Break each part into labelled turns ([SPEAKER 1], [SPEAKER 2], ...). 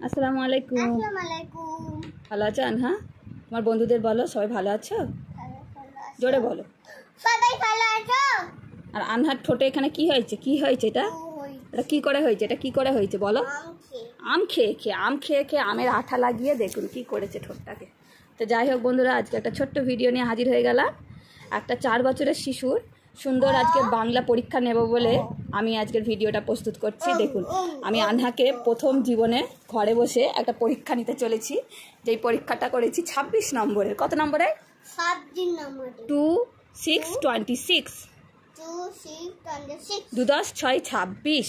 [SPEAKER 1] আসসালামু আলাইকুম।
[SPEAKER 2] আসসালামু আলাইকুম।
[SPEAKER 1] ভালো আছো আনহা? তোমার বন্ধুদের বলো সবাই ভালো আছো, জোরে বলো।
[SPEAKER 2] সবাই ভালো আছো?
[SPEAKER 1] আর আনহার ঠোঁটে এখানে কি হয়েছে? কি হয়েছে এটা? এটা কি করে হয়েছে? এটা কি করে হয়েছে বলো? আম খেয়ে খেয়ে আমের আঠা লাগিয়ে দেখুন কি করেছে ঠোঁটটাকে। তো যাই হোক বন্ধুরা, আজকে একটা ছোট্ট ভিডিও নিয়ে হাজির হয়ে গেলাম। একটা 4 বছরের শিশুর সুন্দর আজকে বাংলা পরীক্ষা নেব বলে আমি আজকের ভিডিওটা প্রস্তুত করছি। দেখুন, আমি আনহাকে প্রথম জীবনে ঘরে বসে একটা পরীক্ষা নিতে চলেছি। যেই পরীক্ষাটা করেছি 26 নম্বরের। কত নম্বরে? 2626। 2 10 6 26।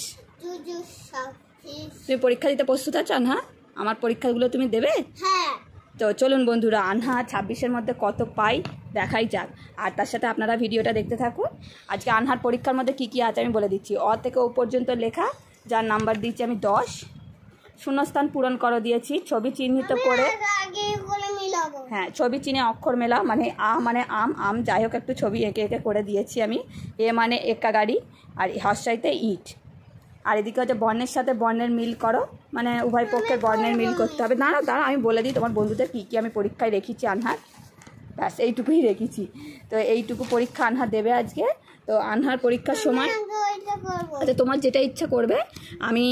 [SPEAKER 1] তুমি পরীক্ষা দিতে প্রস্তুত আছো আনহা? আমার পরীক্ষাগুলো তুমি দেবে?
[SPEAKER 2] হ্যাঁ।
[SPEAKER 1] তো চলুন বন্ধুরা, আনহা 26-এর মধ্যে কত পাই দেখাই যাক। আর তার সাথে আপনারা ভিডিওটা দেখতে থাকুন। আজকে আনহার পরীক্ষার মধ্যে কি কি আছে আমি বলে দিচ্ছি। অ থেকে ও পর্যন্ত লেখা, যার নাম্বার দিচ্ছি আমি 10। শূন্যস্থান পূরণ করো দিয়েছি, ছবি চিহ্নিত করে। হ্যাঁ, ছবি চিহ্নে অক্ষর মেলা, মানে মানে আম যাই হোক একটু ছবি এঁকে এঁকে করে দিয়েছি আমি। এ মানে একা গাড়ি, আর হর্ষাইতে ইট। আর এদিকে হচ্ছে বর্ণের সাথে বর্ণের মিল করো, মানে উভয় পক্ষের বর্ণের মিল করতে হবে। দাঁড়া আমি বলে দিই তোমার বন্ধুদের কী কী আমি পরীক্ষায় রেখেছি আনহার। ব্যাস এইটুকুই রেখেছি। তো এইটুকু পরীক্ষা আনহা দেবে আজকে। তো আনহার পরীক্ষার সময় আচ্ছা তোমার যেটা ইচ্ছা করবে, আমি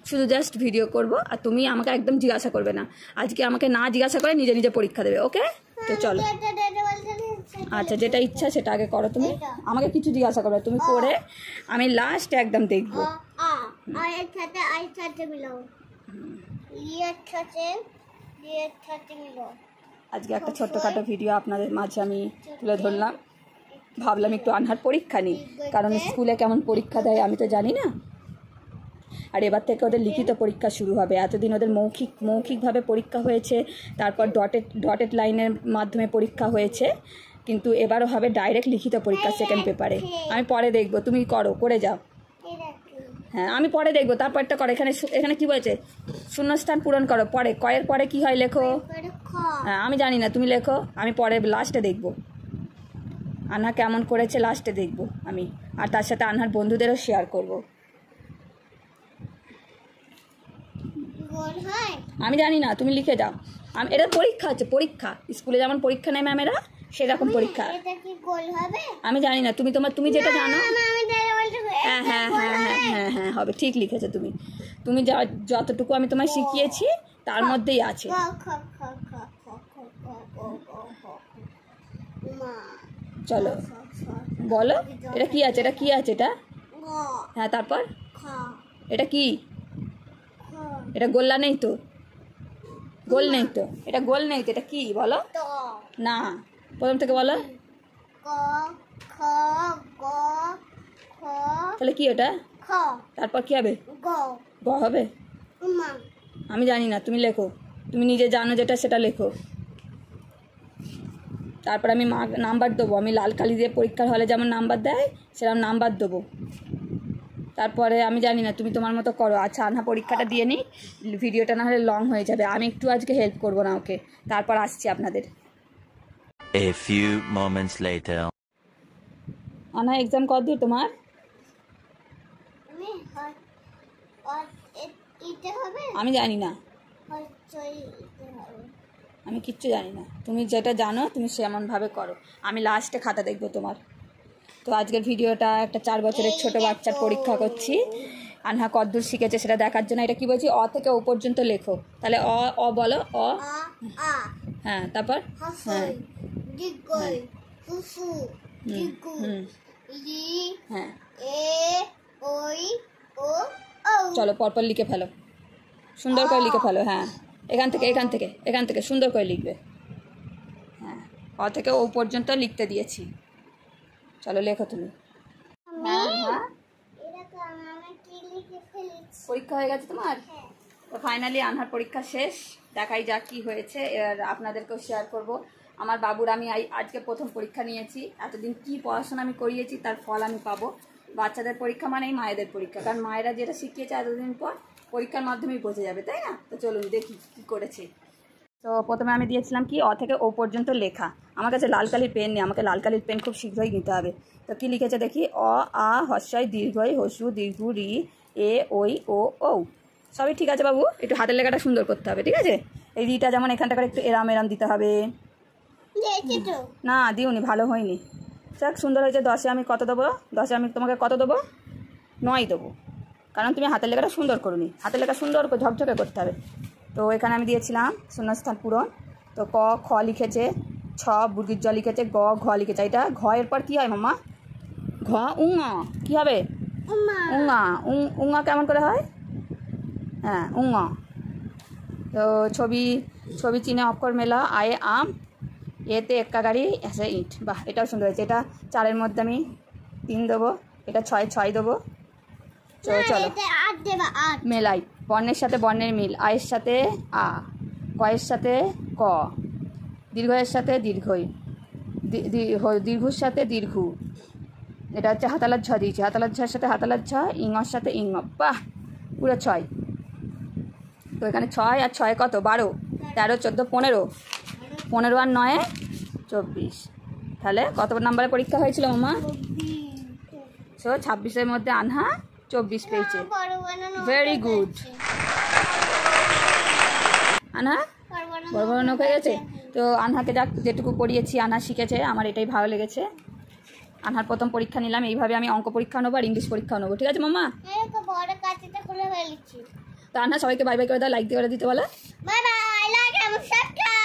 [SPEAKER 1] শুধু জাস্ট ভিডিও করব, আর তুমি আমাকে একদম জিজ্ঞাসা করবে না। আজকে আমাকে না জিজ্ঞাসা করে নিজে নিজে পরীক্ষা দেবে, ওকে? তো চলো। আচ্ছা, যেটা ইচ্ছা সেটা আগে করো। তুমি আমাকে কিছু জিজ্ঞাসা করবে, তুমি করে আমি লাস্টে একদম দেখবো। আজকে একটা ছোট্টখাটো ভিডিও আপনাদের মাঝে আমি তুলে ধরলাম। ভাবলাম একটু আনহার পরীক্ষা নিই, কারণ স্কুলে কেমন পরীক্ষা দেয় আমি তো জানি না। আর এবার থেকে ওদের লিখিত পরীক্ষা শুরু হবে। এতদিন ওদের মৌখিকভাবে পরীক্ষা হয়েছে, তারপর ডটেড লাইনের মাধ্যমে পরীক্ষা হয়েছে, কিন্তু এবারও হবে ডাইরেক্ট লিখিত পরীক্ষা সেকেন্ড পেপারে। আমি পরে দেখবো, তুমি করে যাও। হ্যাঁ, আমি পরে দেখবো, তারপরটা করো। এখানে কি বলছে? শূন্যস্থান পূরণ করো। পরে কয়ের পরে কি হয় লেখো। হ্যাঁ, আমি জানি না, তুমি লেখো, আমি পরে লাস্টে দেখবো আনহা কেমন করেছে, লাস্টে দেখবো আমি। আর তার সাথে আনহার বন্ধুদেরও শেয়ার করব। আমি জানি না, তুমি লিখে যাও। এটা পরীক্ষা আছে, পরীক্ষা। স্কুলে যেমন পরীক্ষা নেয় ম্যামেরা, সেরকম পরীক্ষা। আমি জানি না, তুমি যেটা জানো। হ্যাঁ হ্যাঁ হ্যাঁ হ্যাঁ হ্যাঁ হ্যাঁ হবে, ঠিক লিখেছো তুমি। তুমি যতটুকু আমি তোমায় শিখিয়েছি তার মধ্যেই আছে। চলো বলো, এটা কি আছে? এটা কি আছে? এটা হ্যাঁ, তারপর এটা কি? এটা গোল্লা নেই তো, গোল নেই তো, এটা গোল নেই তো, এটা কি বলো না, প্রথম থেকে বলো। তাহলে কি এটা? তারপর কি হবে? গ হবে। আমি জানি না, তুমি লেখো, তুমি নিজে জানো যেটা সেটা লেখো। তারপর আমি নাম্বার দেবো। আমি লাল কালি দিয়ে পরীক্ষার হলে যেমন নাম্বার দেয় সেরকম নাম্বার দেবো। তারপরে আমি জানি না, তুমি তোমার মতো করো। আচ্ছা, আনহা পরীক্ষাটা দিয়ে নিই, ভিডিওটা না হলে লং হয়ে যাবে। আমি একটু আজকে হেল্প করবো না ওকে, তারপর আসছি আপনাদের।
[SPEAKER 3] A few moments later.
[SPEAKER 1] আনহা এক্সাম কত দূর তোমার? আমি জানি না, আমি কিচ্ছু জানি না। তুমি যেটা জানো তুমি সেমনভাবে করো, আমি লাস্টে খাতা দেখবো তোমার। তো আজকের ভিডিওটা একটা 4 বছরের ছোট বাচ্চার পরীক্ষা করছি। আনহা কতদূর শিখেছে সেটা দেখার জন্য। এটা কি বলছি? অ থেকে ও পর্যন্ত লেখো। তাহলে অ বলো। অ, হ্যাঁ, তারপর হ্যাঁ হ্যাঁ, চলো পরপর লিখে ফেলো, সুন্দর করে লিখে ফেলো। হ্যাঁ, এখান থেকে সুন্দর করে লিখবে। হ্যাঁ, অ থেকে ও পর্যন্ত লিখতে দিয়েছি। চলো লেখো তুমি। হ্যাঁ হ্যাঁ, পরীক্ষা হয়ে গেছে তোমার? তো ফাইনালি আনহার পরীক্ষা শেষ। দেখাই যাক কি হয়েছে, এবার আপনাদেরকেও শেয়ার করব। আমার বাবুর আমি আজকে প্রথম পরীক্ষা নিয়েছি। এতদিন কি পড়াশোনা আমি করিয়েছি তার ফল আমি পাবো। বাচ্চাদের পরীক্ষা মানেই মায়েদের পরীক্ষা, কারণ মায়েরা যেটা শিখিয়েছে এতদিন পর পরীক্ষার মাধ্যমেই বোঝা যাবে, তাই না? তো চলুন দেখি কী করেছে। তো প্রথমে আমি দিয়েছিলাম কি অ থেকে ও পর্যন্ত লেখা। আমার কাছে লাল কালির পেন নেই, আমাকে লাল কালির পেন খুব শীঘ্রই নিতে হবে। তো কী লিখেছে দেখি? অ আ হস্যই দীর্ঘই হসু দীর্ঘ রি এ ওই ও ঔ। সবই ঠিক আছে বাবু, একটু হাতের লেখাটা সুন্দর করতে হবে, ঠিক আছে? এই রিটা যেমন এখানটা করে একটু এরাম এরাম দিতে হবে।
[SPEAKER 2] দিয়েছি তো।
[SPEAKER 1] না দিওনি, ভালো হয়নি। যাক সুন্দর হয়েছে। 10-এ আমি কত দেবো? 10-এ আমি তোমাকে কত দেবো? 9 দেবো, কারণ তুমি হাতের লেখাটা সুন্দর করোনি। হাতের লেখা সুন্দর করে ঝকঝকে করতে হবে। তো এখানে আমি দিয়েছিলাম শূন্যস্থান পূরণ। তো ক খ লিখেছে, ছ বুর্গির জ লিখেছে, গ ঘ লিখেছে। এটা ঘ এর পর কী হয় মাম্মা? ঘ উঙা কী হবে?
[SPEAKER 2] উমা।
[SPEAKER 1] উঙা। উঙা কেমন করে হয়? হ্যাঁ উঙা। তো ছবি চিহ্নে অক্ষর মেলা, আয়ে আম, এতে এক্কা গাড়ি, এসে ইট। বাহ, এটাও সুন্দর হয়েছে। এটা 4-এর মধ্যে আমি 3 দেবো, এটা 6 দেবো। চলো
[SPEAKER 2] এতে 8 দেবা 8।
[SPEAKER 1] মেলাই, বর্ণের সাথে বর্ণের মিল, আয়ের সাথে আ, কয়ের সাথে ক, দীর্ঘয়ের সাথে দীর্ঘই, দীর্ঘুর সাথে দীর্ঘু। এটা হচ্ছে হাতালার ঝ দিয়েছি, হাতালার ঝের সাথে হাতালার ঝ, ইঙর সাথে ইঙ। বাহ, পুরো 6। তো এখানে 6 আর 6 কত? 12, 13, 14, 15, 15 আর 9 24। তাহলে কত নাম্বারের পরীক্ষা হয়েছিল মামা? 26-এর মধ্যে আনহা 24 পেয়েছে। Very good. আনহা বড় বড় নখ হয়ে গেছে। তো আনহাকে যেটুকু পড়িয়েছি আনহা শিখেছে, আমার এটাই ভালো লেগেছে। আনহার প্রথম পরীক্ষা নিলাম, এইভাবে আমি অঙ্ক পরীক্ষা নেবো আর ইংলিশ পরীক্ষা নেবো, ঠিক আছে মামা?
[SPEAKER 2] বড় কাঁচিটা খুলে ফেলেছি।
[SPEAKER 1] তো আনহা সবাইকে বাই বাই করে দাও, লাইক দিয়ে করে দিতে বলে।
[SPEAKER 2] বাই বাই, লাইক এবং সাবস্ক্রাইব।